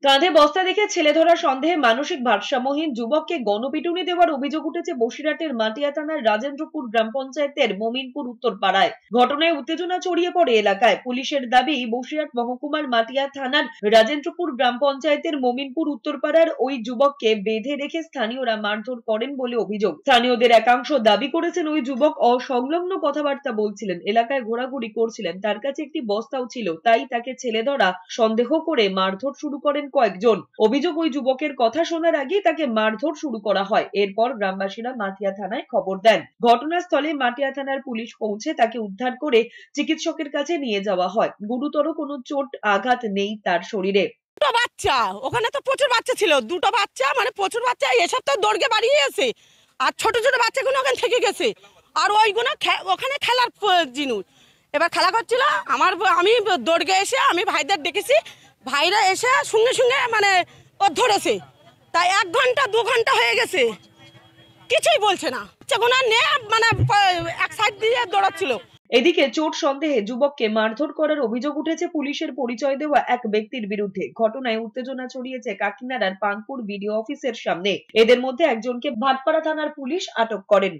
কাঁধে বস্তা দেখে ছেলে ধরার সন্দেহে মানসিক ভারসাম্যহীন যুবককে গণপিটুনি দেওয়ার অভিযোগ উঠেছে বসিরহাটের মাটিয়া থানার রাজেন্দ্রপুর গ্রাম পঞ্চায়েতের মোমিনপুর উত্তরপাড়ায়। ঘটনায় উত্তেজনা ছড়িয়ে পড়ে এলাকায়। পুলিশের দাবি, বসিরহাট মহকুমার মাটিয়া থানার রাজেন্দ্রপুর গ্রাম পঞ্চায়েতের মোমিনপুর উত্তরপাড়ার ওই যুবককে বেঁধে রেখে স্থানীয়রা মারধর করেন বলে অভিযোগ। স্থানীয়দের একাংশ দাবি করেছেন ওই যুবক অসংলগ্ন কথাবার্তা বলছিলেন, এলাকায় ঘোরাঘুরি করছিলেন, তার কাছে একটি বস্তাও ছিল, তাই তাকে ছেলে ধরা সন্দেহ করে মারধর শুরু করেন কয়েকজন। অভিযোগ, ওই যুবকের কথা শোনার আগেই তাকে মারধর শুরু করা হয়। এরপর গ্রামবাসীরা মাটিয়া থানায় খবর দেন। ঘটনাস্থলে মাটিয়া থানার পুলিশ পৌঁছে তাকে উদ্ধার করে চিকিৎসকের কাছে নিয়ে যাওয়া হয়। গুরুতর কোনো চোট আঘাত নেই তার শরীরে। দুটো বাচ্চা, ওখানে তো প্রচুর বাচ্চা ছিল, দুটো বাচ্চা মানে প্রচুর বাচ্চা এসব তো দৌড়কে বাড়িয়ে গেছে, আর ছোট ছোট বাচ্চাগুলো ওখানে থেকে গেছে, আর ওইগুলো ওখানে খেলার জিনিস। এবার খেলা করছিল, আমি দৌড়কে এসে আমি ভাইদের ডেকেছি, ভাইরা এসে সঙ্গে সঙ্গে মানে ও ধরেছে। তাই 1 ঘন্টা 2 ঘন্টা হয়ে গেছে, কিছুই বলছে না, বাচ্চাগুলো নিয়ে মানে এক সাইড দিয়ে দৌড়াচ্ছিল। এদিকে চোট সন্দেহে যুবককে মারধর করার অভিযোগ উঠেছে পুলিশের পরিচয় দেওয়া এক ব্যক্তির বিরুদ্ধে। ঘটনায় উত্তেজনা ছড়িয়েছে কাকিনাড়ার পানপুর বিডিও অফিসের সামনে। এদের মধ্যে একজনকে ভাটপাড়া থানার পুলিশ আটক করেন।